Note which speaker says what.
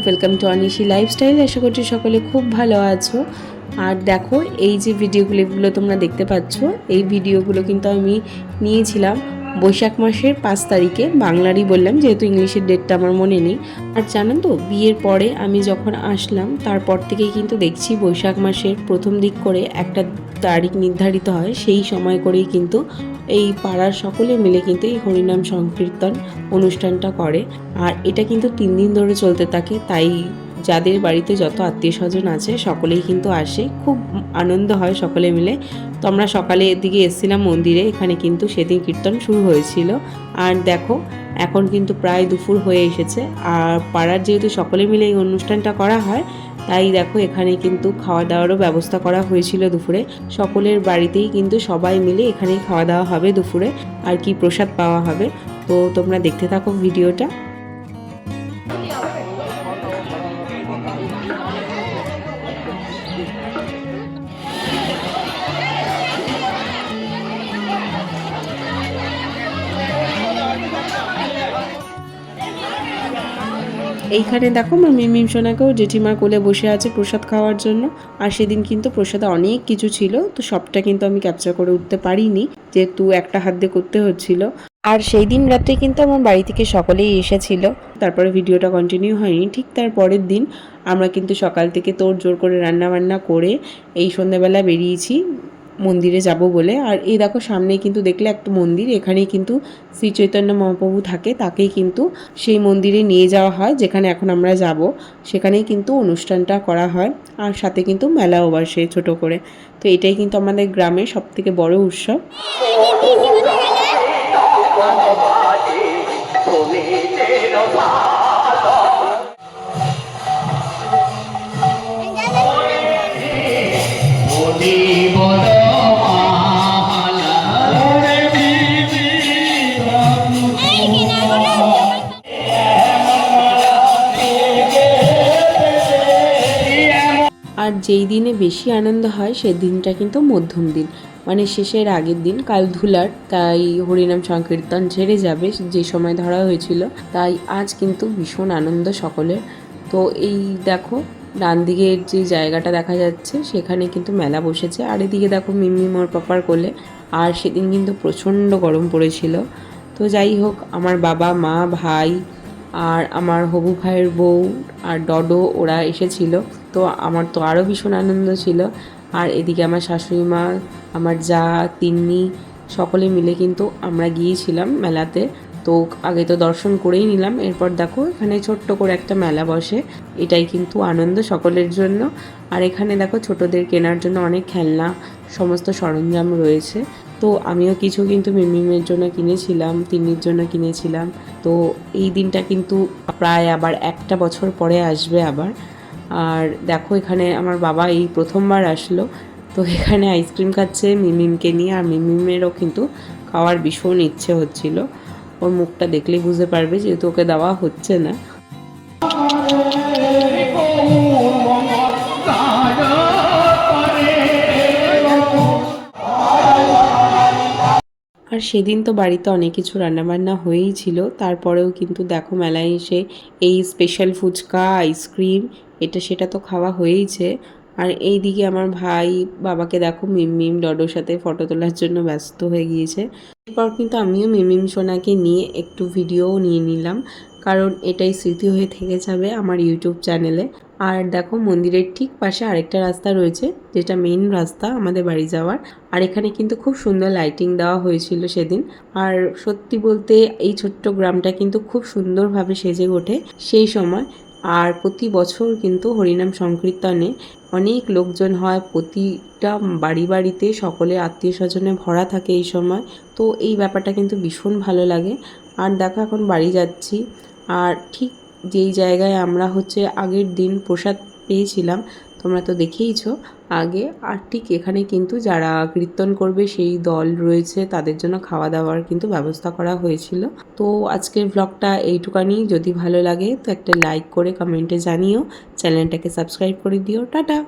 Speaker 1: Welcome to Anishi lifestyle. আশা করছি সকলে খুব ভালো আছো। আর দেখো এই যে ভিডিওগুলো তোমরা দেখতে পাচ্ছ, এই ভিডিওগুলো কিন্তু আমি নিয়েছিলাম বৈশাখ মাসের 5 তারিখে। বাংলারই বললাম যেহেতু ইংলিশের ডেটটা আমার মনে নেই। আর জানো তো, বিয়ের পরে আমি যখন আসলাম তারপর থেকেই কিন্তু দেখছি বৈশাখ মাসের প্রথম দিক করে একটা তারিখ নির্ধারিত হয়, সেই সময় করেই কিন্তু এই পাড়ার সকলে মিলে কিন্তু এই হরিনাম সংকীর্তন অনুষ্ঠানটা করে। আর এটা কিন্তু 3 দিন ধরে চলতে থাকে, তাই যাদের বাড়িতে যত আত্মীয় স্বজন আছে সকলেই কিন্তু আসে, খুব আনন্দ হয় সকলে মিলে। তো আমরা সকালে এদিকে এসেছিলাম মন্দিরে, এখানে কিন্তু সেদিন কীর্তন শুরু হয়েছিল। আর দেখো এখন কিন্তু প্রায় দুপুর হয়ে এসেছে। আর পাড়ার যেহেতু সকলে মিলে এই অনুষ্ঠানটা করা হয়, তাই দেখো এখানে কিন্তু খাওয়া দাওয়ারও ব্যবস্থা করা হয়েছিল দুপুরে। সকলের বাড়িতেই কিন্তু সবাই মিলে এখানেই খাওয়া দাওয়া হবে দুপুরে, আর কি প্রসাদ পাওয়া হবে। তো তোমরা দেখতে থাকো ভিডিওটা। এইখানে দেখো আমার মিমিম সোনাকেও জেঠিমার কোলে বসে আছে প্রসাদ খাওয়ার জন্য। আর সেদিন কিন্তু প্রসাদে অনেক কিছু ছিল, তো সবটা কিন্তু আমি ক্যাপচার করে উঠতে পারিনি, যেহেতু একটা হাত দিয়ে করতে হচ্ছিল। আর সেই দিন রাত্রে কিন্তু আমার বাড়ি থেকে সকলেই এসেছিল। তারপরে ভিডিওটা কন্টিনিউ হয়নি। ঠিক তার পরের দিন আমরা কিন্তু সকাল থেকে তোড়জোড় করে রান্না বান্না করে এই সন্ধ্যাবেলা বেরিয়েছি মন্দিরে যাব বলে। আর এই দেখো সামনেই কিন্তু দেখলে একটা মন্দির, এখানেই কিন্তু শ্রী চৈতন্য মহাপ্রভু থাকে, তাকেই কিন্তু সেই মন্দিরে নিয়ে যাওয়া হয় যেখানে এখন আমরা যাব। সেখানেই কিন্তু অনুষ্ঠানটা করা হয়, আর সাথে কিন্তু মেলাও বসে ছোট করে। তো এটাই কিন্তু আমাদের গ্রামের সবথেকে বড় উৎসব। আর যেই দিনে বেশি আনন্দ হয় সেদিনটা কিন্তু মধ্যম দিন, মানে শেষের আগের দিন, কাল ধুলার। তাই হরিনাম সংকীর্তন ছেড়ে যাবে যে সময় ধরা হয়েছিল, তাই আজ কিন্তু ভীষণ আনন্দ সকলের। তো এই দেখো ডান দিকের যে জায়গাটা দেখা যাচ্ছে সেখানে কিন্তু মেলা বসেছে। আর এদিকে দেখো মিমিম ওর পাপার কোলে। আর সেদিন কিন্তু প্রচণ্ড গরম পড়েছিল। তো যাই হোক, আমার বাবা মা ভাই আর আমার হবু ভাইয়ের বউ আর ডডো ওরা এসেছিল। তো আমার তো আরও ভীষণ আনন্দ ছিল। আর এদিকে আমার শাশুড়ি মা, আমার যা, তিন্নি সকলে মিলে কিন্তু আমরা গিয়েছিলাম মেলাতে। তো আগে তো দর্শন করেই নিলাম, এরপর দেখো এখানে ছোট্ট করে একটা মেলা বসে, এটাই কিন্তু আনন্দ সকলের জন্য। আর এখানে দেখো ছোটদের কেনার জন্য অনেক খেলনা সমস্ত সরঞ্জাম রয়েছে। তো আমিও কিছু কিন্তু মিমিমের জন্য কিনেছিলাম, তিন্নির জন্য কিনেছিলাম। তো এই দিনটা কিন্তু প্রায় আবার 1 বছর পরে আসবে আবার। আর দেখো এখানে আমার বাবা এই প্রথমবার আসলো, তো এখানে আইসক্রিম খাচ্ছে মিমিমকে নিয়ে। আর মিমিমেরও কিন্তু খাওয়ার ভীষণ ইচ্ছে হচ্ছিল, ওর মুখটা দেখলেই বুঝতে পারবে যেহেতু ওকে দেওয়া হচ্ছে না। আর সেদিন তো বাড়িতে অনেক কিছু রান্নাবান্না হয়েই ছিল, তারপরেও কিন্তু দেখো মেলায় এসে এই স্পেশাল ফুচকা, আইসক্রিম, এটা সেটা তো খাওয়া হয়েইছে। আর এই দিকে আমার ভাই বাবাকে দেখো মিমিম ডডোর সাথে ফটো তোলার জন্য ব্যস্ত হয়ে গিয়েছে। এরপর কিন্তু আমিও মিমিম সোনাকে নিয়ে একটু ভিডিওও নিয়ে নিলাম, কারণ এটাই স্মৃতি হয়ে থেকে যাবে আমার ইউটিউব চ্যানেলে। আর দেখো মন্দিরের ঠিক পাশে আরেকটা রাস্তা রয়েছে, যেটা মেইন রাস্তা আমাদের বাড়ি যাওয়ার। আর এখানে কিন্তু খুব সুন্দর লাইটিং দেওয়া হয়েছিল সেদিন। আর সত্যি বলতে এই ছোট্ট গ্রামটা কিন্তু খুব সুন্দরভাবে সেজে ওঠে সেই সময়। আর প্রতি বছর কিন্তু হরিনাম সংকীর্তনে অনেক লোকজন হয়, প্রতিটা বাড়ি বাড়িতে সকলে আত্মীয় স্বজনে ভরা থাকে এই সময়। তো এই ব্যাপারটা কিন্তু ভীষণ ভালো লাগে। আর দেখো এখন বাড়ি যাচ্ছি, আর ঠিক যেই জায়গায় আমরা আগের দিন প্রসাদ পেয়েছিলাম তোমরা তো দেখেইছো আগে, আর ঠিক এখানে কিন্তু যারা কীর্তন করবে সেই দল রয়েছে, তাদের জন্য খাওয়া দাওয়ার কিন্তু ব্যবস্থা করা হয়েছিল। তো আজকের ব্লগটা এইটুকানি। যদি ভালো লাগে তো একটা লাইক করে কমেন্টে জানিও, চ্যানেলটাকে সাবস্ক্রাইব করে দিও। টাটা।